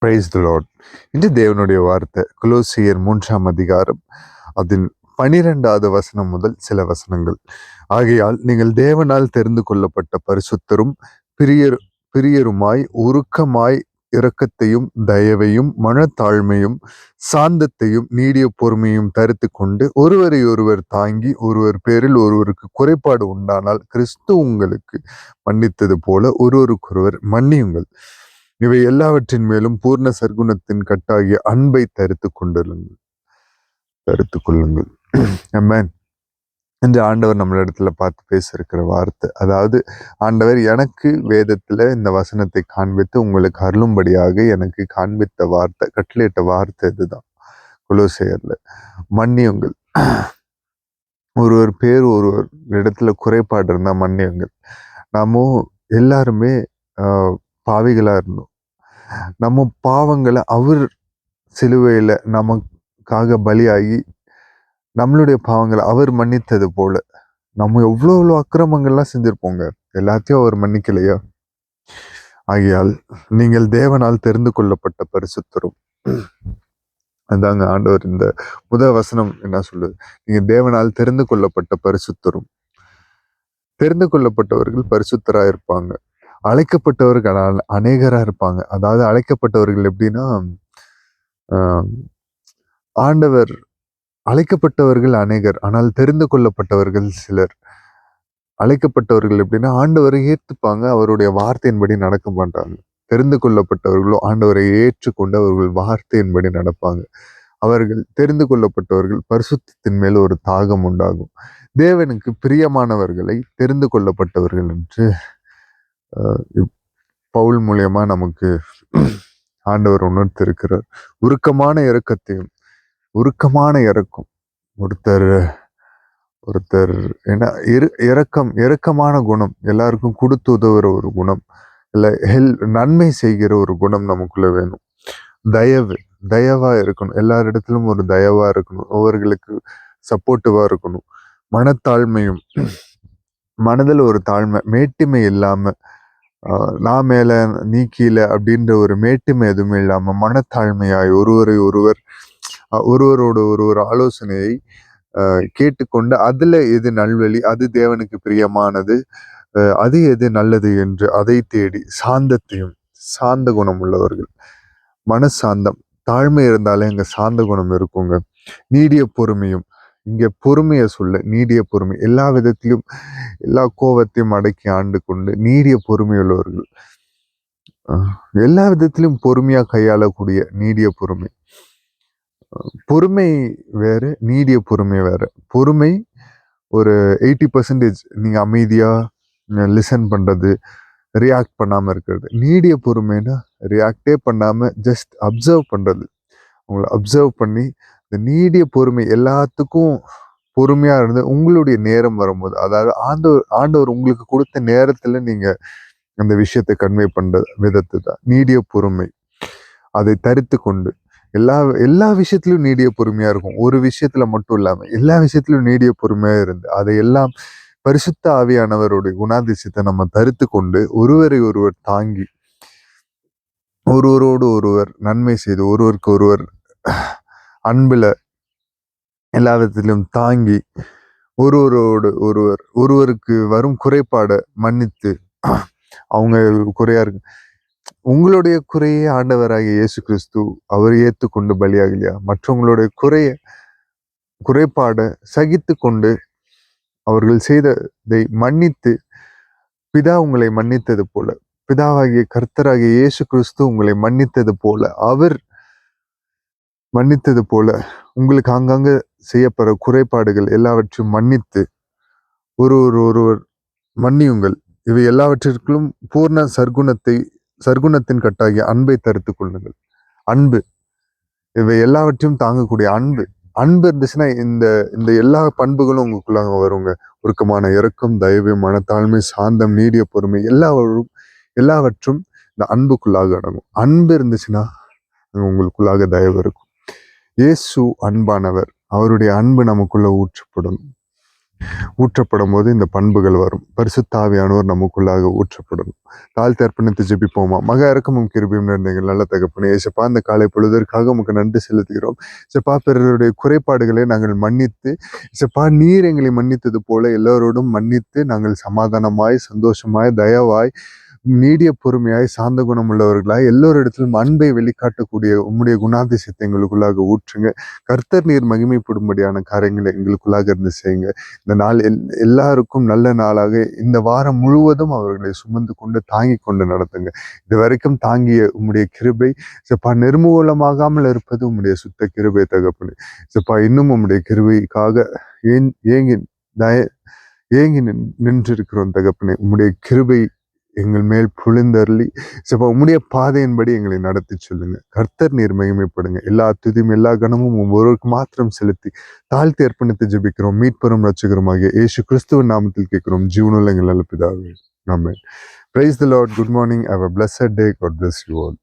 Praise the Lord. இன்று தேவனுடைய வார்த்தை கொலோசியர் 3ஆம் அதிகாரம் அதன் 12வது வசனம் முதல் சில வசனங்கள். ஆகையால் நீங்கள் தேவனால் தெரிந்து கொள்ளப்பட்ட பரிசுத்தரும் பிரியருமாய் உருக்கமாய் இரக்கத்தையும் தயவையும் மனத்தாழ்மையும் சாந்தத்தையும் நீடிய பொறுமையும் தரித்து கொண்டு ஒருவரை ஒருவர் தாங்கி ஒருவர் பேரில் ஒருவருக்கு குறைபாடு உண்டானால் கிறிஸ்து உங்களுக்கு மன்னித்தது போல ஒருவருக்கொருவர் மன்னியுங்கள். இவை எல்லாவற்றின் மேலும் பூர்ண சர்க்குணத்தின் கட்டாகிய அன்பை தரித்து கொள்ளுங்கள். ஆமென். இந்த ஆண்டவர் நம்மளிடத்துல பார்த்து பேசியிருக்கிற வார்த்தை, அதாவது ஆண்டவர் எனக்கு வேதத்துல இந்த வசனத்தை காண்பித்து உங்களுக்கு அருளும்படியாக எனக்கு காண்பித்த வார்த்தை, கட்டளையிட்ட வார்த்தை இதுதான். கொலோசையர்ல மன்னியுங்கள். ஒருவர் இடத்துல குறைபாடு இருந்தா மன்னியுங்கள். நாம எல்லாருமே பாவிகளா இருந்தோம். நம்ம பாவங்களை அவர் சிலுவையில நமக்காக பலியாகி நம்மளுடைய பாவங்களை அவர் மன்னித்தது போல நம்ம எவ்வளோ அக்கிரமங்கள்லாம் செஞ்சிருப்போங்க, எல்லாத்தையும் அவர் மன்னிக்கலையா? ஆகையால் நீங்கள் தேவனால் தெரிந்து கொள்ளப்பட்ட பரிசுத்தரும். அதாங்க ஆண்டவர் இந்த முதல் வசனம் என்ன சொல்லுது? நீங்க தேவனால் தெரிந்து கொள்ளப்பட்ட பரிசுத்தரும். தெரிந்து கொள்ளப்பட்டவர்கள் பரிசுத்தரா இருப்பாங்க. அழைக்கப்பட்டவர்கள் அநேகரா இருப்பாங்க. அதாவது அழைக்கப்பட்டவர்கள் எப்படின்னா, ஆண்டவர் அழைக்கப்பட்டவர்கள் அநேகர், ஆனால் தெரிந்து கொள்ளப்பட்டவர்கள் சிலர். அழைக்கப்பட்டவர்கள் எப்படின்னா ஆண்டவரை ஏற்றுப்பாங்க, அவருடைய வார்த்தையின்படி நடக்க மாட்டாங்க. தெரிந்து கொள்ளப்பட்டவர்களோ ஆண்டவரை ஏற்றுக்கொண்டு அவர்கள் வார்த்தையின்படி நடப்பாங்க. அவர்கள் தெரிந்து கொள்ளப்பட்டவர்கள் பரிசுத்தத்தின் மேல் ஒரு தாகம் உண்டாகும். தேவனுக்கு பிரியமானவர்களை தெரிந்து கொள்ளப்பட்டவர்கள் என்று பவுல் மூலியமா நமக்கு ஆண்டவர் உணர்த்திருக்கிறார். உருக்கமான இறக்கம். ஒருத்தர் என்ன இரக்கமான குணம், எல்லாருக்கும் கொடுத்து உதவுற ஒரு குணம், இல்ல நன்மை செய்கிற ஒரு குணம் நமக்குள்ள வேணும். தயவா இருக்கணும், எல்லாரிடத்திலும் ஒரு தயவா இருக்கணும், ஒவ்வொருகளுக்கு சப்போர்ட்டிவா இருக்கணும். மனத்தாழ்மையும், மனதில் ஒரு தாழ்மை, மேட்டிமை இல்லாம நான் மேல நீ கீழே அப்படின்ற ஒரு மேட்டுமை எதுவுமே இல்லாம மனத்தாழ்மையாய் ஒருவரோட ஒரு ஆலோசனையை கேட்டுக்கொண்டு அதுல எது நல்வழி, அது தேவனுக்கு பிரியமானது, அது எது நல்லது என்று அதை தேடி சாந்த குணம் உள்ளவர்கள். மனசாந்தம், தாழ்மை இருந்தாலே அங்க சாந்த குணம் இருக்குங்க. நீடிய பொறுமையும், இங்க பொறுமையை சொல்ல நீடிய பொறுமை, எல்லா விதத்திலும் எல்லா கோபத்தையும் அடக்கி ஆண்டு கொண்டு நீடிய பொறுமையுள்ளவர்கள், எல்லா விதத்திலும் பொறுமையா கையாளக்கூடிய நீடிய பொறுமை. பொறுமை வேற, நீடிய பொறுமை வேற. பொறுமை ஒரு 80% நீங்க அமைதியா லிசன் பண்றது, ரியாக்ட் பண்ணாம இருக்கிறது. நீடிய பொறுமைன்னா ரியாக்டே பண்ணாம ஜஸ்ட் அப்சர்வ் பண்றது. உங்களை அப்சர்வ் பண்ணி இந்த நீடிய பொறுமை, எல்லாத்துக்கும் பொறுமையா இருந்து உங்களுடைய நேரம் வரும்போது, அதாவது ஆண்டவர் உங்களுக்கு கொடுத்த நேரத்துல நீங்க அந்த விஷயத்தை கன்வே பண்ற விதத்தை தான் நீடிய பொறுமை. அதை தரித்து கொண்டு எல்லா விஷயத்திலும் நீடிய பொறுமையா இருக்கும். ஒரு விஷயத்துல மட்டும் இல்லாம எல்லா விஷயத்திலும் நீடிய பொறுமையா இருந்து அதையெல்லாம் பரிசுத்த ஆவியானவருடைய குணாதிசயத்தை நம்ம தரித்து கொண்டு ஒருவரை ஒருவர் தாங்கி ஒருவரோடு ஒருவர் நன்மை செய்து ஒருவருக்கு ஒருவர் அன்புல எல்லா விதத்திலும் தாங்கி ஒருவருக்கு வரும் குறைபாடை மன்னித்து, அவங்க குறையா இருக்கு, உங்களுடைய குறையே ஆண்டவராகிய இயேசு கிறிஸ்து அவர் ஏற்றுக்கொண்டு பலியாகலையா? மற்றவங்களுடைய குறைபாடை சகித்து கொண்டு அவர்கள் செய்ததை மன்னித்து, பிதா உங்களை மன்னித்தது போல, பிதாவாகிய கர்த்தராகிய இயேசு கிறிஸ்து உங்களை மன்னித்தது போல, அவர் மன்னித்தது போல உங்களுக்கு அங்கங்க செய்யப்படுற குறைபாடுகள் எல்லாவற்றையும் மன்னித்து ஒருவர் மன்னியுங்கள். இவை எல்லாவற்றிற்கும் பூர்ண சர்க்குணத்தின் கட்டாகிய அன்பை தரித்து கொள்ளுங்கள். அன்பு, இவை எல்லாவற்றையும் தாங்கக்கூடிய அன்பு இருந்துச்சுன்னா இந்த எல்லா பண்புகளும் உங்களுக்குள்ளாக வருங்க. உருக்கமான இரக்கம், தயவு, மனத்தாழ்மை, சாந்தம், நீடிய பொறுமை, எல்லாவற்றும் இந்த அன்புக்குள்ளாக அடங்கும். அன்பு இருந்துச்சுன்னா உங்களுக்குள்ளாக தயவு இருக்கும். இயேசு அன்பானவர், அவருடைய அன்பு நமக்குள்ள ஊற்றப்படும். ஊற்றப்படும் போது இந்த பண்புகள் வரும். பரிசுத்த ஆவியானவர் நமக்குள்ளாக ஊற்றப்படணும். தாழ்த்தி அர்ப்பணித்து ஜெபிப்போமா. மகா இரக்கமும் கிருபையும் நிறைந்த எங்கள் நல்ல தகப்பனே, ஏசப்பா இந்த காலை பொழுதற்காக உமக்கு நன்றி செலுத்துகிறோம். ஏசப்பா பிறருடைய குறைபாடுகளை நாங்கள் மன்னித்து, ஏசப்பா நீர் எங்களை மன்னித்தது போல எல்லோரோடும் மன்னித்து நாங்கள் சமாதானமாய், சந்தோஷமாய், தயவாய், நீடிய பொறுமையாய், சாந்த குணம் உள்ளவர்களாய், எல்லோரிடத்திலும் அன்பை வெளிக்காட்டக்கூடிய உம்முடைய குணாதிசயத்தை எங்களுக்குள்ளாக ஊற்றுங்க. கர்த்தர் நீர் மகிமைப்படும்படியான காரியங்களை எங்களுக்குள்ளாக இருந்து செய்யுங்க. இந்த நாள் எல்லாருக்கும் நல்ல நாளாக, இந்த வாரம் முழுவதும் அவர்களை சுமந்து கொண்டு தாங்கி கொண்டு நடத்துங்க. இது வரைக்கும் தாங்கிய உம்முடைய கிருபை சப்பா நிர்மூலமாகாமல் இருப்பது உம்முடைய சுத்த கிருபை தகப்பனே. சப்பா இன்னும் உம்முடைய கிருபைக்காக ஏங்கி ஏங்கி நின்றிருக்கிறோம் தகப்பனே. உம்முடைய கிருபை எங்கள் மேல் புழுந்தருளி சப்பா உம்முடைய பாதையின்படி எங்களை நடத்தி சொல்லுங்க. கர்த்தர் நீர் மகிமைப்படுங்க. எல்லா துதியும் எல்லா கணமும் ஒவ்வொருவருக்கு மாத்திரம் செலுத்தி தாழ்த்தி அர்ப்பணித்து ஜெபிக்கிறோம். மீட்பெரும் ரட்சகருமாகிய இயேசு கிறிஸ்துவின் நாமத்தில் கேட்கிறோம். ஜீவனுள்ள எங்கள் நல்ல பிதாவே. ஆமென். Praise the Lord. Good morning. Have a blessed day. God bless you all.